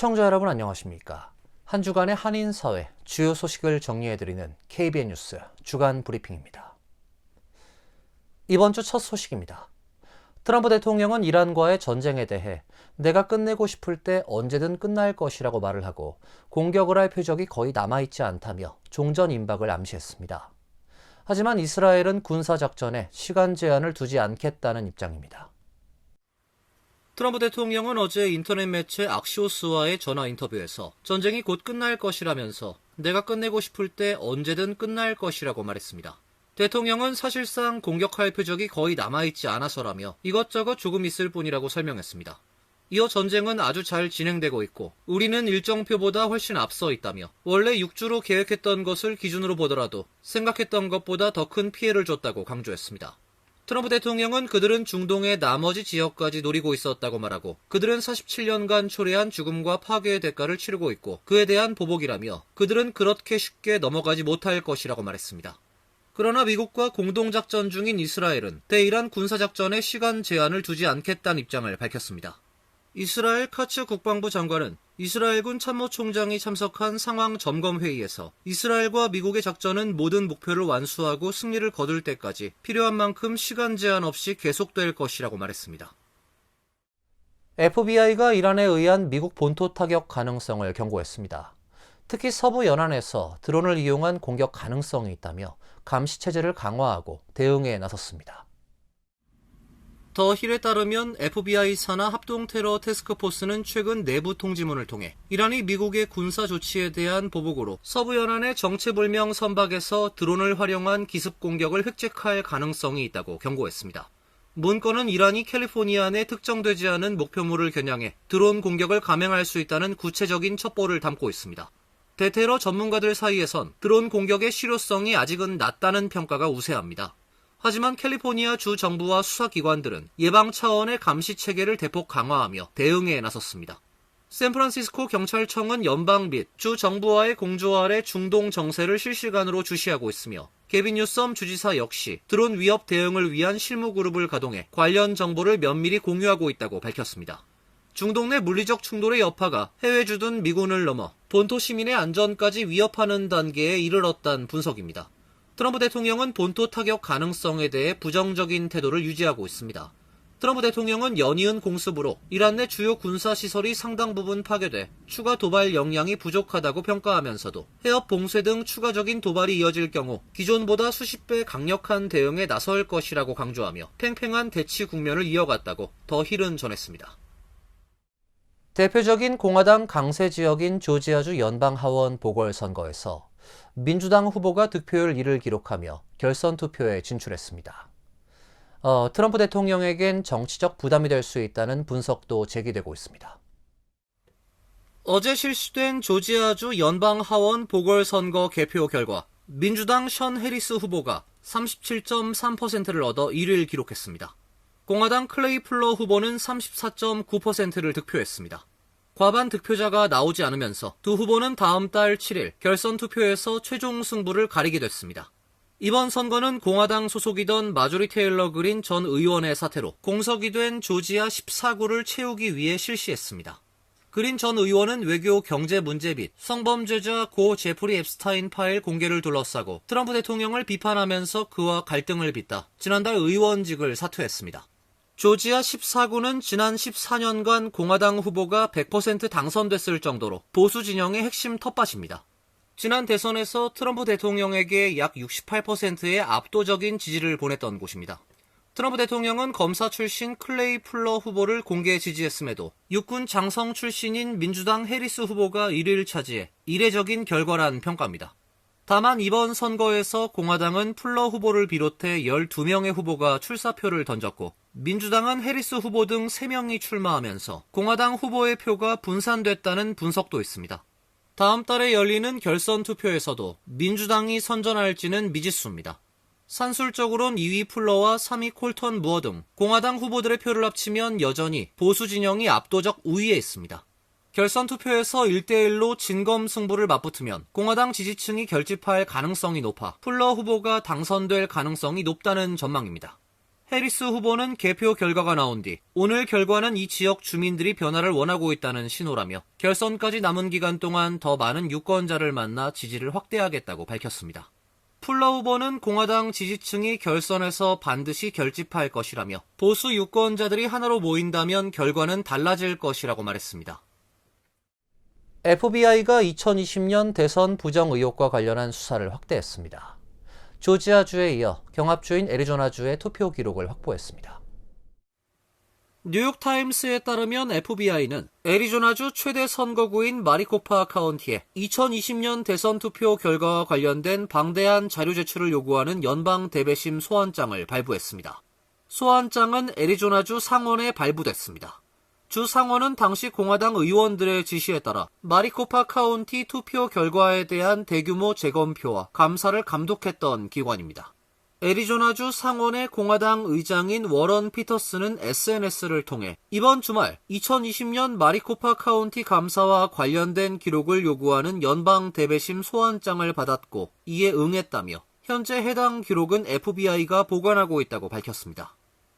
시청자 여러분 안녕하십니까? 한 주간의 한인 사회 주요 소식을 정리해드리는 KBN 뉴스 주간 브리핑입니다. 이번 주 첫 소식입니다. 트럼프 대통령은 이란과의 전쟁에 대해 내가 끝내고 싶을 때 언제든 끝날 것이라고 말을 하고 공격을 할 표적이 거의 남아있지 않다며 종전 임박을 암시했습니다. 하지만 이스라엘은 군사작전에 시간 제한을 두지 않겠다는 입장입니다. 트럼프 대통령은 어제 인터넷 매체 악시오스와의 전화 인터뷰에서 전쟁이 곧 끝날 것이라면서 내가 끝내고 싶을 때 언제든 끝날 것이라고 말했습니다. 대통령은 사실상 공격할 표적이 거의 남아있지 않아서라며 이것저것 조금 있을 뿐이라고 설명했습니다. 이어 전쟁은 아주 잘 진행되고 있고 우리는 일정표보다 훨씬 앞서 있다며 원래 6주로 계획했던 것을 기준으로 보더라도 생각했던 것보다 더 큰 피해를 줬다고 강조했습니다. 트럼프 대통령은 그들은 중동의 나머지 지역까지 노리고 있었다고 말하고 그들은 47년간 초래한 죽음과 파괴의 대가를 치르고 있고 그에 대한 보복이라며 그들은 그렇게 쉽게 넘어가지 못할 것이라고 말했습니다. 그러나 미국과 공동작전 중인 이스라엘은 대이란 군사작전에 시간 제한을 두지 않겠다는 입장을 밝혔습니다. 이스라엘 카츠 국방부 장관은 이스라엘군 참모총장이 참석한 상황 점검 회의에서 이스라엘과 미국의 작전은 모든 목표를 완수하고 승리를 거둘 때까지 필요한 만큼 시간 제한 없이 계속될 것이라고 말했습니다. FBI가 이란에 의한 미국 본토 타격 가능성을 경고했습니다. 특히 서부 연안에서 드론을 이용한 공격 가능성이 있다며 감시 체제를 강화하고 대응에 나섰습니다. 더 힐에 따르면 FBI 산하 합동 테러 태스크포스는 최근 내부 통지문을 통해 이란이 미국의 군사 조치에 대한 보복으로 서부 연안의 정체불명 선박에서 드론을 활용한 기습 공격을 획책할 가능성이 있다고 경고했습니다. 문건은 이란이 캘리포니아 내 특정되지 않은 목표물을 겨냥해 드론 공격을 감행할 수 있다는 구체적인 첩보를 담고 있습니다. 대테러 전문가들 사이에선 드론 공격의 실효성이 아직은 낮다는 평가가 우세합니다. 하지만 캘리포니아 주 정부와 수사기관들은 예방 차원의 감시 체계를 대폭 강화하며 대응에 나섰습니다. 샌프란시스코 경찰청은 연방 및 주 정부와의 공조 아래 중동 정세를 실시간으로 주시하고 있으며 게빈 뉴섬 주지사 역시 드론 위협 대응을 위한 실무그룹을 가동해 관련 정보를 면밀히 공유하고 있다고 밝혔습니다. 중동 내 물리적 충돌의 여파가 해외 주둔 미군을 넘어 본토 시민의 안전까지 위협하는 단계에 이르렀다는 분석입니다. 트럼프 대통령은 본토 타격 가능성에 대해 부정적인 태도를 유지하고 있습니다. 트럼프 대통령은 연이은 공습으로 이란 내 주요 군사시설이 상당 부분 파괴돼 추가 도발 역량이 부족하다고 평가하면서도 해협 봉쇄 등 추가적인 도발이 이어질 경우 기존보다 수십 배 강력한 대응에 나설 것이라고 강조하며 팽팽한 대치 국면을 이어갔다고 더 힐은 전했습니다. 대표적인 공화당 강세 지역인 조지아주 연방하원 보궐선거에서 민주당 후보가 득표율 1을 기록하며 결선 투표에 진출했습니다. 트럼프 대통령에겐 정치적 부담이 될 수 있다는 분석도 제기되고 있습니다. 어제 실시된 조지아주 연방하원 보궐선거 개표 결과 민주당 션 해리스 후보가 37.3%를 얻어 1위를 기록했습니다. 공화당 클레이 플러 후보는 34.9%를 득표했습니다. 과반 득표자가 나오지 않으면서 두 후보는 다음 달 7일 결선 투표에서 최종 승부를 가리게 됐습니다. 이번 선거는 공화당 소속이던 마조리 테일러 그린 전 의원의 사퇴로 공석이 된 조지아 14구를 채우기 위해 실시했습니다. 그린 전 의원은 외교 경제 문제 및 성범죄자 고 제프리 앱스타인 파일 공개를 둘러싸고 트럼프 대통령을 비판하면서 그와 갈등을 빚다 지난달 의원직을 사퇴했습니다. 조지아 14구는 지난 14년간 공화당 후보가 100% 당선됐을 정도로 보수 진영의 핵심 텃밭입니다. 지난 대선에서 트럼프 대통령에게 약 68%의 압도적인 지지를 보냈던 곳입니다. 트럼프 대통령은 검사 출신 클레이 플러 후보를 공개 지지했음에도 육군 장성 출신인 민주당 해리스 후보가 1위를 차지해 이례적인 결과란 평가입니다. 다만 이번 선거에서 공화당은 플러 후보를 비롯해 12명의 후보가 출사표를 던졌고 민주당은 해리스 후보 등 3명이 출마하면서 공화당 후보의 표가 분산됐다는 분석도 있습니다. 다음 달에 열리는 결선 투표에서도 민주당이 선전할지는 미지수입니다. 산술적으론 2위 플러와 3위 콜턴 무어 등 공화당 후보들의 표를 합치면 여전히 보수 진영이 압도적 우위에 있습니다. 결선 투표에서 1대1로 진검 승부를 맞붙으면 공화당 지지층이 결집할 가능성이 높아 플러 후보가 당선될 가능성이 높다는 전망입니다. 해리스 후보는 개표 결과가 나온 뒤 오늘 결과는 이 지역 주민들이 변화를 원하고 있다는 신호라며 결선까지 남은 기간 동안 더 많은 유권자를 만나 지지를 확대하겠다고 밝혔습니다. 풀러 후보는 공화당 지지층이 결선에서 반드시 결집할 것이라며 보수 유권자들이 하나로 모인다면 결과는 달라질 것이라고 말했습니다. FBI가 2020년 대선 부정 의혹과 관련한 수사를 확대했습니다. 조지아주에 이어 경합주인 애리조나주의 투표 기록을 확보했습니다. 뉴욕타임스에 따르면 FBI는 애리조나주 최대 선거구인 마리코파 카운티에 2020년 대선 투표 결과와 관련된 방대한 자료 제출을 요구하는 연방 대배심 소환장을 발부했습니다. 소환장은 애리조나주 상원에 발부됐습니다. 주 상원은 당시 공화당 의원들의 지시에 따라 마리코파 카운티 투표 결과에 대한 대규모 재검표와 감사를 감독했던 기관입니다. 애리조나주 상원의 공화당 의장인 워런 피터스는 SNS를 통해 이번 주말 2020년 마리코파 카운티 감사와 관련된 기록을 요구하는 연방 대배심 소환장을 받았고 이에 응했다며 현재 해당 기록은 FBI가 보관하고 있다고 밝혔습니다.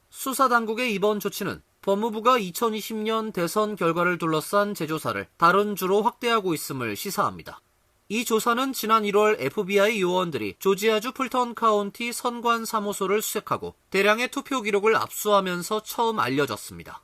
수사당국의 이번 조치는 법무부가 2020년 대선 결과를 둘러싼 재조사를 다른 주로 확대하고 있음을 시사합니다. 이 조사는 지난 1월 FBI 요원들이 조지아주 풀턴 카운티 선관 사무소를 수색하고 대량의 투표 기록을 압수하면서 처음 알려졌습니다.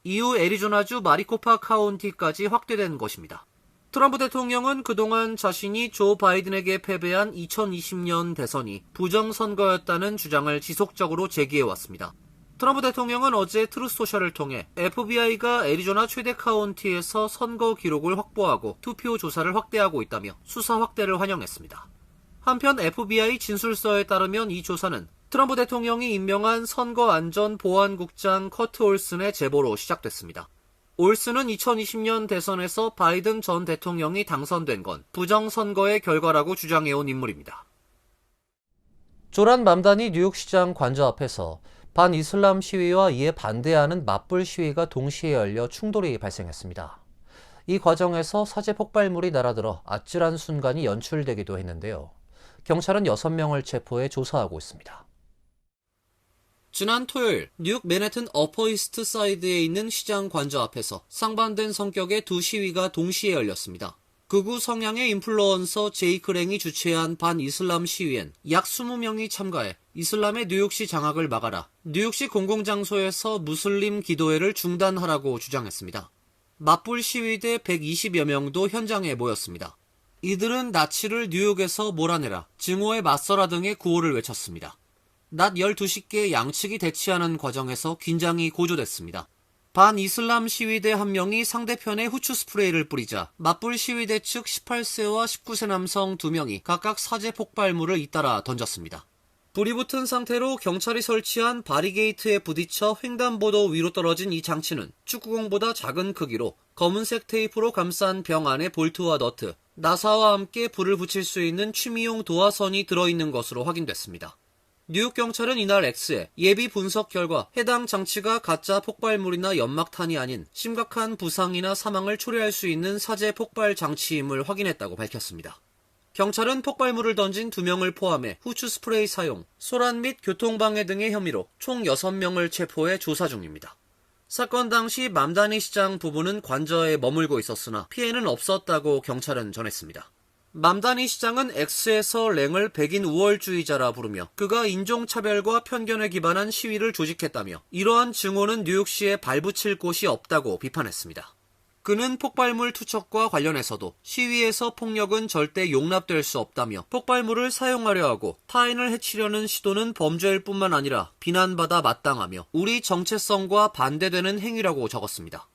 이후 애리조나주 마리코파 카운티까지 확대된 것입니다. 트럼프 대통령은 그동안 자신이 조 바이든에게 패배한 2020년 대선이 부정선거였다는 주장을 지속적으로 제기해왔습니다. 트럼프 대통령은 어제 트루스소셜을 통해 FBI가 애리조나 최대 카운티에서 선거 기록을 확보하고 투표 조사를 확대하고 있다며 수사 확대를 환영했습니다. 한편 FBI 진술서에 따르면 이 조사는 트럼프 대통령이 임명한 선거안전보안국장 커트 올슨의 제보로 시작됐습니다. 올슨은 2020년 대선에서 바이든 전 대통령이 당선된 건 부정선거의 결과라고 주장해온 인물입니다. 조란 맘다니 뉴욕시장 관저 앞에서 반이슬람 시위와 이에 반대하는 맞불 시위가 동시에 열려 충돌이 발생했습니다. 이 과정에서 사제 폭발물이 날아들어 아찔한 순간이 연출되기도 했는데요. 경찰은 6명을 체포해 조사하고 있습니다. 지난 토요일 뉴욕 맨해튼 어퍼 이스트 사이드에 있는 시장 관저 앞에서 상반된 성격의 두 시위가 동시에 열렸습니다. 극우 성향의 인플루언서 제이크 랭이 주최한 반이슬람 시위엔 약 20명이 참가해 이슬람의 뉴욕시 장악을 막아라, 뉴욕시 공공장소에서 무슬림 기도회를 중단하라고 주장했습니다. 맞불 시위대 120여 명도 현장에 모였습니다. 이들은 나치를 뉴욕에서 몰아내라, 증오에 맞서라 등의 구호를 외쳤습니다. 낮 12시께 양측이 대치하는 과정에서 긴장이 고조됐습니다. 반이슬람 시위대 한 명이 상대편에 후추 스프레이를 뿌리자 맞불 시위대 측 18세와 19세 남성 2명이 각각 사제 폭발물을 잇따라 던졌습니다. 불이 붙은 상태로 경찰이 설치한 바리게이트에 부딪혀 횡단보도 위로 떨어진 이 장치는 축구공보다 작은 크기로 검은색 테이프로 감싼 병 안에 볼트와 너트, 나사와 함께 불을 붙일 수 있는 취미용 도화선이 들어있는 것으로 확인됐습니다. 뉴욕 경찰은 이날 X에 예비 분석 결과 해당 장치가 가짜 폭발물이나 연막탄이 아닌 심각한 부상이나 사망을 초래할 수 있는 사제 폭발 장치임을 확인했다고 밝혔습니다. 경찰은 폭발물을 던진 2명을 포함해 후추 스프레이 사용, 소란 및 교통방해 등의 혐의로 총 6명을 체포해 조사 중입니다. 사건 당시 맘다니 시장 부부는 관저에 머물고 있었으나 피해는 없었다고 경찰은 전했습니다. 맘다니 시장은 X에서 랭을 백인 우월주의자라 부르며 그가 인종차별과 편견에 기반한 시위를 조직했다며 이러한 증오는 뉴욕시에 발붙일 곳이 없다고 비판했습니다. 그는 폭발물 투척과 관련해서도 시위에서 폭력은 절대 용납될 수 없다며 폭발물을 사용하려 하고 타인을 해치려는 시도는 범죄일 뿐만 아니라 비난받아 마땅하며 우리 정체성과 반대되는 행위라고 적었습니다.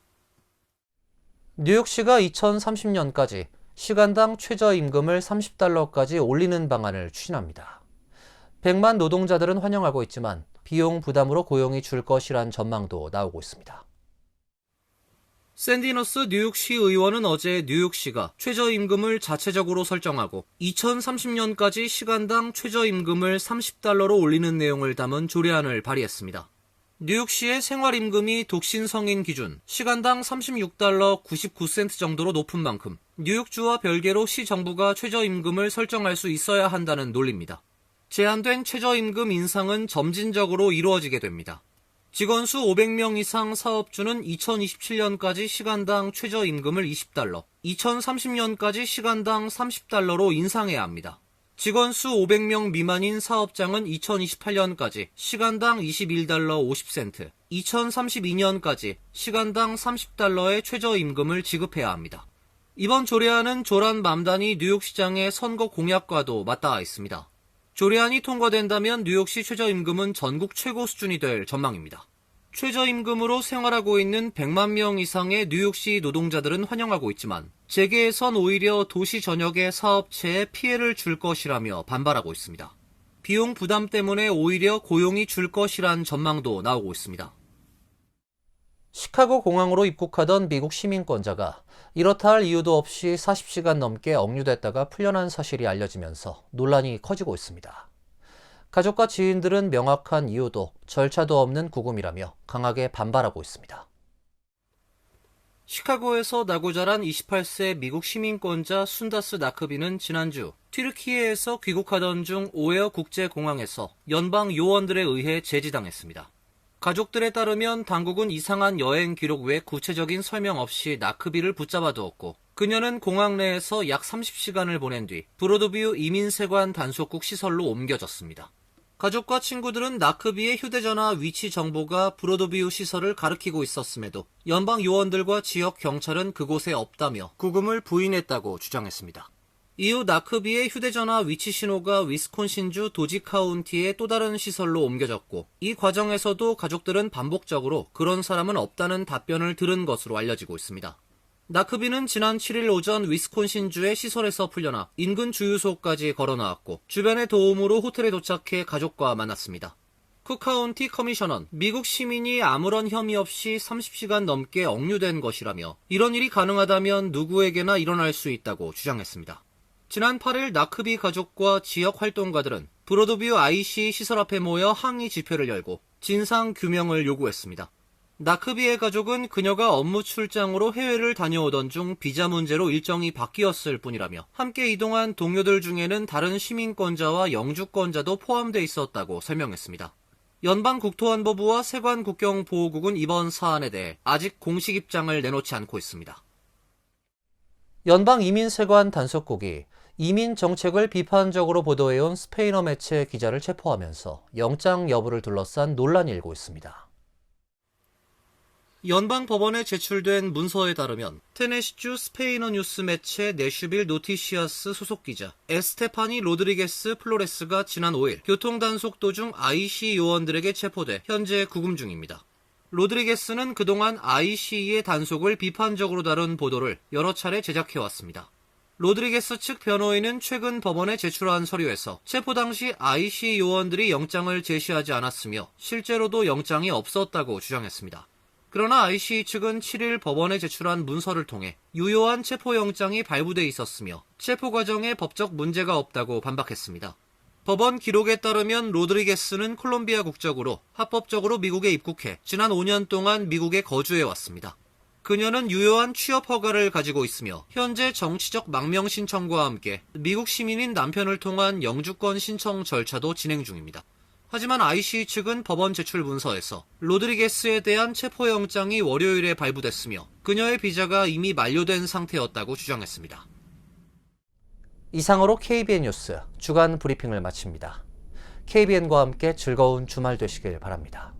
뉴욕시가 2030년까지 시간당 최저임금을 $30까지 올리는 방안을 추진합니다. 100만 노동자들은 환영하고 있지만 비용 부담으로 고용이 줄 것이란 전망도 나오고 있습니다. 샌디너스 뉴욕시 의원은 어제 뉴욕시가 최저임금을 자체적으로 설정하고 2030년까지 시간당 최저임금을 $30로 올리는 내용을 담은 조례안을 발의했습니다. 뉴욕시의 생활임금이 독신 성인 기준 시간당 $36 99센트 정도로 높은 만큼 뉴욕주와 별개로 시 정부가 최저임금을 설정할 수 있어야 한다는 논리입니다. 제한된 최저임금 인상은 점진적으로 이루어지게 됩니다. 직원 수 500명 이상 사업주는 2027년까지 시간당 최저임금을 $20, 2030년까지 시간당 $30로 인상해야 합니다. 직원 수 500명 미만인 사업장은 2028년까지 시간당 $21 50센트, 2032년까지 시간당 $30의 최저임금을 지급해야 합니다. 이번 조례안은 조란 맘다니 뉴욕시장의 선거 공약과도 맞닿아 있습니다. 조례안이 통과된다면 뉴욕시 최저임금은 전국 최고 수준이 될 전망입니다. 최저임금으로 생활하고 있는 100만 명 이상의 뉴욕시 노동자들은 환영하고 있지만 재계에선 오히려 도시 전역의 사업체에 피해를 줄 것이라며 반발하고 있습니다. 비용 부담 때문에 오히려 고용이 줄 것이란 전망도 나오고 있습니다. 시카고 공항으로 입국하던 미국 시민권자가 이렇다 할 이유도 없이 40시간 넘게 억류됐다가 풀려난 사실이 알려지면서 논란이 커지고 있습니다. 가족과 지인들은 명확한 이유도 절차도 없는 구금이라며 강하게 반발하고 있습니다. 시카고에서 나고 자란 28세 미국 시민권자 순다스 나크비는 지난주 튀르키예에서 귀국하던 중 오헤어 국제공항에서 연방 요원들에 의해 제지당했습니다. 가족들에 따르면 당국은 이상한 여행 기록 외 구체적인 설명 없이 나크비를 붙잡아두었고 그녀는 공항 내에서 약 30시간을 보낸 뒤 브로드뷰 이민세관 단속국 시설로 옮겨졌습니다. 가족과 친구들은 나크비의 휴대전화 위치 정보가 브로드뷰 시설을 가리키고 있었음에도 연방 요원들과 지역 경찰은 그곳에 없다며 구금을 부인했다고 주장했습니다. 이후 나크비의 휴대전화 위치 신호가 위스콘신주 도지 카운티의 또 다른 시설로 옮겨졌고 이 과정에서도 가족들은 반복적으로 그런 사람은 없다는 답변을 들은 것으로 알려지고 있습니다. 나크비는 지난 7일 오전 위스콘신주의 시설에서 풀려나 인근 주유소까지 걸어나왔고 주변의 도움으로 호텔에 도착해 가족과 만났습니다. 쿡카운티 커미셔너는 미국 시민이 아무런 혐의 없이 30시간 넘게 억류된 것이라며 이런 일이 가능하다면 누구에게나 일어날 수 있다고 주장했습니다. 지난 8일 나크비 가족과 지역 활동가들은 브로드뷰 IC 시설 앞에 모여 항의 집회를 열고 진상 규명을 요구했습니다. 나크비의 가족은 그녀가 업무 출장으로 해외를 다녀오던 중 비자 문제로 일정이 바뀌었을 뿐이라며 함께 이동한 동료들 중에는 다른 시민권자와 영주권자도 포함돼 있었다고 설명했습니다. 연방국토안보부와 세관국경보호국은 이번 사안에 대해 아직 공식 입장을 내놓지 않고 있습니다. 연방이민세관 단속국이 이민 정책을 비판적으로 보도해온 스페인어 매체 기자를 체포하면서 영장 여부를 둘러싼 논란이 일고 있습니다. 연방법원에 제출된 문서에 따르면 테네시주 스페인어 뉴스 매체 내슈빌 노티시아스 소속 기자 에스테파니 로드리게스 플로레스가 지난 5일 교통단속 도중 IC 요원들에게 체포돼 현재 구금 중입니다. 로드리게스는 그동안 IC의 단속을 비판적으로 다룬 보도를 여러 차례 제작해왔습니다. 로드리게스 측 변호인은 최근 법원에 제출한 서류에서 체포 당시 IC 요원들이 영장을 제시하지 않았으며 실제로도 영장이 없었다고 주장했습니다. 그러나 IC 측은 7일 법원에 제출한 문서를 통해 유효한 체포영장이 발부돼 있었으며 체포 과정에 법적 문제가 없다고 반박했습니다. 법원 기록에 따르면 로드리게스는 콜롬비아 국적으로 합법적으로 미국에 입국해 지난 5년 동안 미국에 거주해왔습니다. 그녀는 유효한 취업 허가를 가지고 있으며 현재 정치적 망명 신청과 함께 미국 시민인 남편을 통한 영주권 신청 절차도 진행 중입니다. 하지만 IC 측은 법원 제출 문서에서 로드리게스에 대한 체포영장이 월요일에 발부됐으며 그녀의 비자가 이미 만료된 상태였다고 주장했습니다. 이상으로 KBN 뉴스 주간 브리핑을 마칩니다. KBN과 함께 즐거운 주말 되시길 바랍니다.